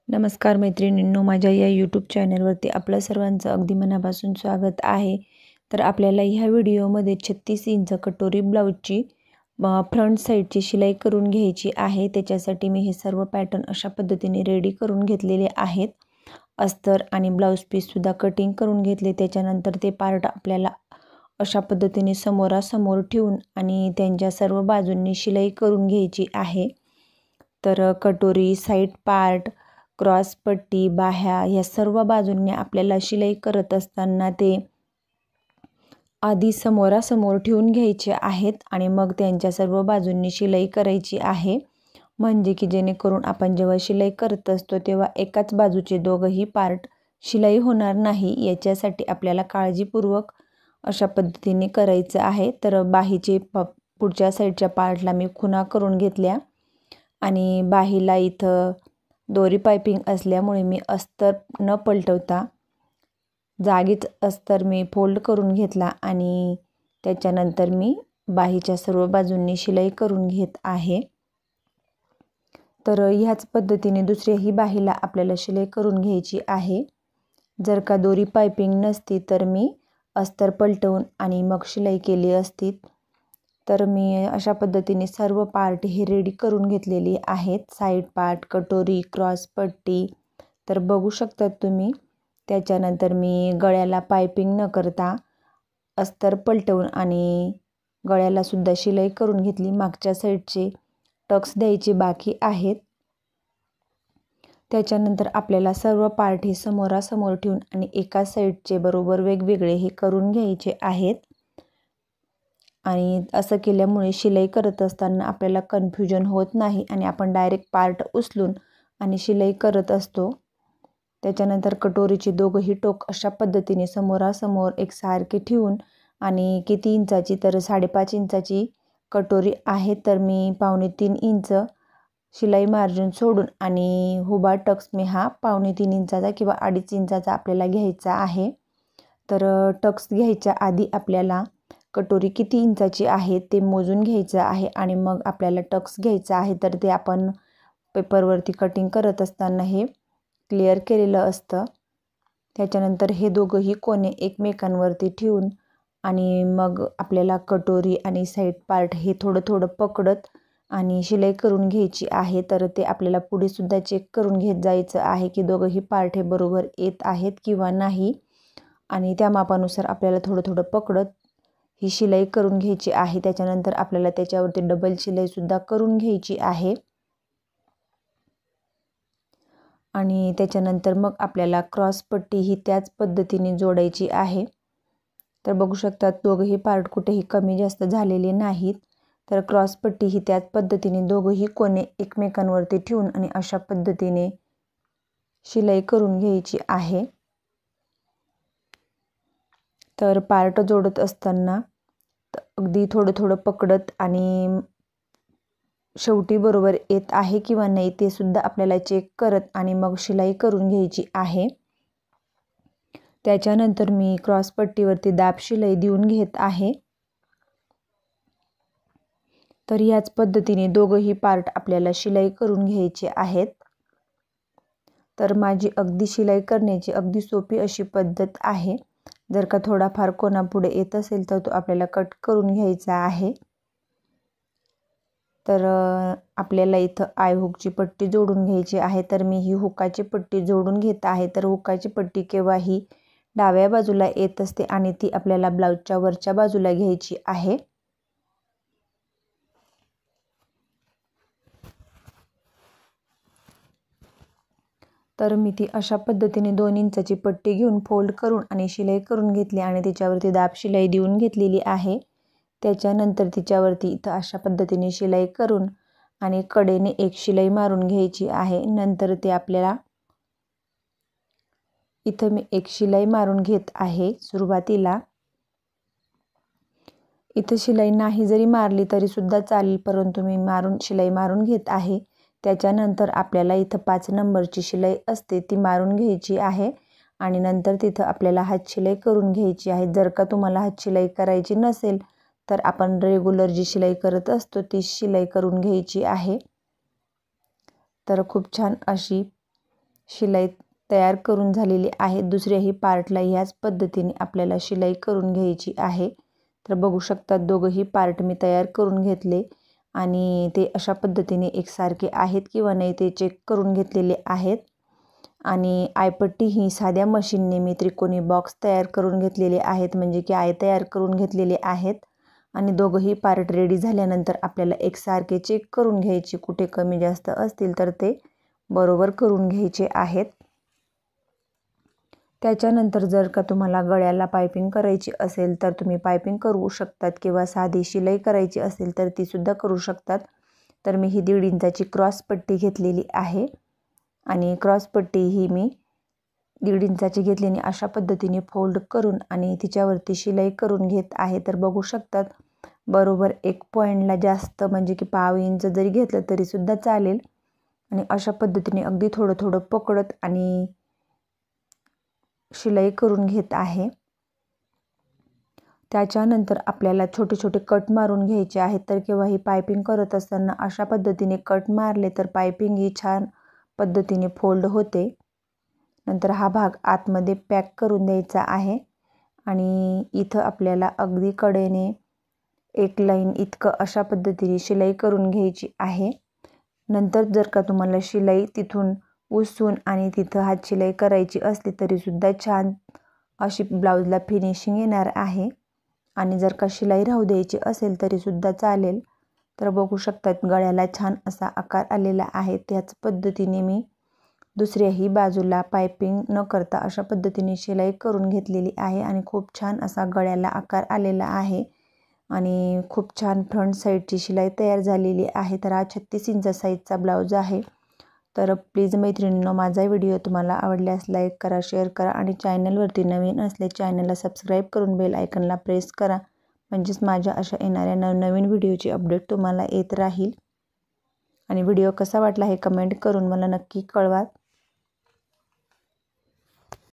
नमस्कार मैत्रिणींनो, माझ्या या यूट्यूब चॅनलवरती आपलं सर्वांचं अगदी मनापासून स्वागत आहे। तर आपल्याला ह्या व्हिडिओमध्ये 36 इंच कटोरी ब्लाऊजची फ्रंट साईडची शिलाई करून घ्यायची आहे। त्याच्यासाठी मी हे सर्व पॅटर्न अशा पद्धतीने रेडी करून घेतलेले आहेत। अस्तर आणि ब्लाऊज पीससुद्धा कटिंग करून घेतले। त्याच्यानंतर ते पार्ट आपल्याला अशा पद्धतीने समोरासमोर ठेवून आणि त्यांच्या सर्व बाजूंनी शिलाई करून घ्यायची आहे। तर कटोरी, साईड पार्ट, क्रॉस पट्टी, बाह्या या सर्व बाजूंनी आपल्याला शिलाई करत असताना ते आधी समोरासमोर ठेवून घ्यायचे आहेत आणि मग त्यांच्या सर्व बाजूंनी शिलाई करायची आहे। म्हणजे की जेणेकरून आपण जेव्हा शिलाई करत असतो तेव्हा एकाच बाजूचे दोघंही पार्ट शिलाई होणार नाही, याच्यासाठी आपल्याला काळजीपूर्वक अशा पद्धतीने करायचं आहे। तर बाहीचे पुढच्या साईडच्या पार्टला मी खुणा करून घेतल्या आणि बाहीला इथं दोरी पायपिंग असल्यामुळे मी अस्तर न पलटवता जागीच अस्तर मी फोल्ड करून घेतला आणि त्याच्यानंतर मी बाहीच्या सर्व बाजूंनी शिलाई करून घेत आहे। तर ह्याच पद्धतीने दुसऱ्याही बाहीला आपल्याला शिलाई करून घ्यायची आहे। जर का दोरी पायपिंग नसती तर मी अस्तर पलटवून आणि मग शिलाई केली असती। तर मी अशा पद्धतीने सर्व पार्ट हे रेडी करून घेतलेली आहेत। साईड पार्ट, कटोरी, क्रॉस पट्टी तर बघू शकता तुम्ही। त्याच्यानंतर मी गळ्याला पायपिंग न करता अस्तर पलटवून आणि गळ्याला सुद्धा शिलाई करून घेतली। मागच्या साईडचे टक्स द्यायचे बाकी आहेत। त्याच्यानंतर आपल्याला सर्व पार्ट हे समोरासमोर ठेवून आणि एका साईडचे बरोबर वेगवेगळे हे करून घ्यायचे आहेत। आणि असं केल्यामुळे शिलाई करत असताना आपल्याला कन्फ्युजन होत नाही आणि आपण डायरेक्ट पार्ट उचलून आणि शिलाई करत असतो। त्याच्यानंतर कटोरीचे दोघंही टोक अशा पद्धतीने समोरासमोर एकसारखे ठेवून आणि किती इंचाची तर 5.5 इंचाची कटोरी आहे, तर मी 2.25 इंच शिलाई मार्जिन सोडून आणि हुबा टक्स मी हा 2.25 इंचाचा किंवा 2.5 इंचाचा आपल्याला घ्यायचा आहे। तर टक्स घ्यायच्या आधी आपल्याला कटोरी किती इंचाची आहे ते मोजून घ्यायचं आहे आणि मग आपल्याला टक्स घ्यायचा आहे। तर ते आपण पेपरवरती कटिंग करत असताना हे क्लिअर केलेलं असतं। त्याच्यानंतर हे दोघंही कोणे एकमेकांवरती ठेवून आणि मग आपल्याला कटोरी आणि साईड पार्ट हे थोडं थोडं पकडत आणि शिलाई करून घ्यायची आहे। तर ते आपल्याला पुढे सुद्धा चेक करून घेत जायचं आहे की दोघंही पार्ट हे बरोबर येत आहेत किंवा नाही, आणि त्या मापानुसार आपल्याला थोडं थोडं पकडत ही शिलाई करून घ्यायची आहे। त्याच्यानंतर आपल्याला त्याच्यावरती डबल शिलाई सुद्धा करून घ्यायची आहे आणि त्याच्यानंतर मग आपल्याला क्रॉस पट्टी ही त्याच पद्धतीने जोडायची आहे। तर बघू शकता दोघंही पार्ट कुठेही कमी जास्त झालेले नाहीत। तर क्रॉस पट्टी ही त्याच पद्धतीने दोघंही कोणे एकमेकांवरती ठेवून आणि अशा पद्धतीने शिलाई करून घ्यायची आहे। तर पार्ट जोडत असताना अगदी थोडं थोडं पकडत आणि शेवटी बरोबर येत आहे किंवा नाही ते सुद्धा आपल्याला चेक करत आणि मग शिलाई करून घ्यायची आहे। त्याच्यानंतर मी क्रॉस पट्टीवरती दाब शिलाई देऊन घेत आहे। तर याच पद्धतीने दोघंही पार्ट आपल्याला शिलाई करून घ्यायचे आहेत। तर माझी अगदी शिलाई करण्याची अगदी सोपी अशी पद्धत आहे। जर का थोडाफार कोणा पुढे येत असेल तर तो आपल्याला कट करून घ्यायचा आहे। तर आपल्याला इथं आय हुकची पट्टी जोडून घ्यायची आहे। तर मी ही हुकाची पट्टी जोडून घेत आहे। तर हुकाची पट्टी केव्हाही डाव्या बाजूला येत असते आणि ती आपल्याला ब्लाऊजच्या वरच्या बाजूला घ्यायची आहे। तर मी ती अशा पद्धतीने 2 इंचाची पट्टी घेऊन फोल्ड करून आणि शिलाई करून घेतली आणि त्याच्यावरती दाब शिलाई देऊन घेतलेली आहे। त्याच्यानंतर तिच्यावरती इथं अशा पद्धतीने शिलाई करून आणि कडेने एक शिलाई मारून घ्यायची आहे। नंतर ते आपल्याला इथं मी एक शिलाई मारून घेत आहे। सुरुवातीला इथं शिलाई नाही जरी मारली तरी सुद्धा चालेल, परंतु मी शिलाई मारून घेत आहे। त्याच्यानंतर आपल्याला इथं 5 नंबरची शिलाई असते ती मारून घ्यायची आहे आणि नंतर तिथं आपल्याला हात शिलाई करून घ्यायची आहे। जर का तुम्हाला हात शिलाई करायची नसेल तर आपण रेग्युलर जी शिलाई करत असतो ती शिलाई करून घ्यायची आहे। तर खूप छान अशी शिलाई तयार करून झालेली आहे। दुसऱ्याही पार्टला ह्याच पद्धतीने आपल्याला शिलाई करून घ्यायची आहे। तर बघू शकता दोघंही पार्ट मी तयार करून घेतले आणि ते अशा पद्धतीने एकसारखे आहेत किंवा नाही ते चेक करून घेतलेले आहेत। आणि आयपट्टी ही साध्या मशीनने मी त्रिकोणी बॉक्स तयार करून घेतलेले आहेत, म्हणजे की आय तयार करून घेतलेले आहेत। आणि दोघंही पार्ट रेडी झाल्यानंतर आपल्याला एकसारखे चेक करून घ्यायचे, कुठे कमी जास्त असतील तर ते बरोबर करून घ्यायचे आहेत। त्याच्यानंतर जर का तुम्हाला गळ्याला पायपिंग करायची असेल तर तुम्ही पायपिंग करू शकतात किंवा साधी शिलाई करायची असेल तर ती सुद्धा करू शकतात। तर मी ही 1.5 इंचाची क्रॉस पट्टी घेतलेली आहे आणि क्रॉस पट्टी ही मी 1.5 इंचाची घेतल्याने अशा पद्धतीने फोल्ड करून आणि तिच्यावरती शिलाई करून घेत आहे। तर बघू शकतात बरोबर 1 पॉईंटला जास्त म्हणजे की पाव इंच जरी घेतलं तरी सुद्धा चालेल। आणि अशा पद्धतीने अगदी थोडं थोडं पकडत आणि शिलाई करून घेत आहे। त्याच्यानंतर आपल्याला छोटे छोटे कट मारून घ्यायचे आहेत। तर केव्हा ही पायपिंग करत असताना अशा पद्धतीने कट मारले तर पायपिंग ही छान पद्धतीने फोल्ड होते। नंतर हा भाग आतमध्ये पॅक करून द्यायचा आहे आणि इथं आपल्याला अगदी कडेने 1 लाईन इतकं अशा पद्धतीने शिलाई करून घ्यायची आहे। नंतर जर का तुम्हाला शिलाई तिथून उसून आणि तिथं हात शिलाई करायची असली तरी सुद्धा छान अशी ब्लाऊजला फिनिशिंग येणार आहे। आणि जर का शिलाई राहू द्यायची असेल तरी सुद्धा चालेल। तर बघू शकतात गळ्याला छान असा आकार आलेला आहे। त्याच पद्धतीने मी दुसऱ्याही बाजूला पायपिंग न करता अशा पद्धतीने शिलाई करून घेतलेली आहे आणि खूप छान असा गळ्याला आकार आलेला आहे आणि खूप छान फ्रंट साईडची शिलाई तयार झालेली आहे। तर हा 36 इंच साईजचा ब्लाऊज आहे। तर प्लीज मैत्रिणींनो, माझा व्हिडिओ तुम्हाला आवडल्यास लाईक करा, शेअर करा आणि चॅनलवरती नवीन असले चॅनलला सबस्क्राईब करून बेल आयकनला प्रेस करा, म्हणजेच माझ्या अशा येणाऱ्या नवनवीन व्हिडिओची अपडेट तुम्हाला येत राहील। आणि व्हिडिओ कसा वाटला हे कमेंट करून मला नक्की कळवा।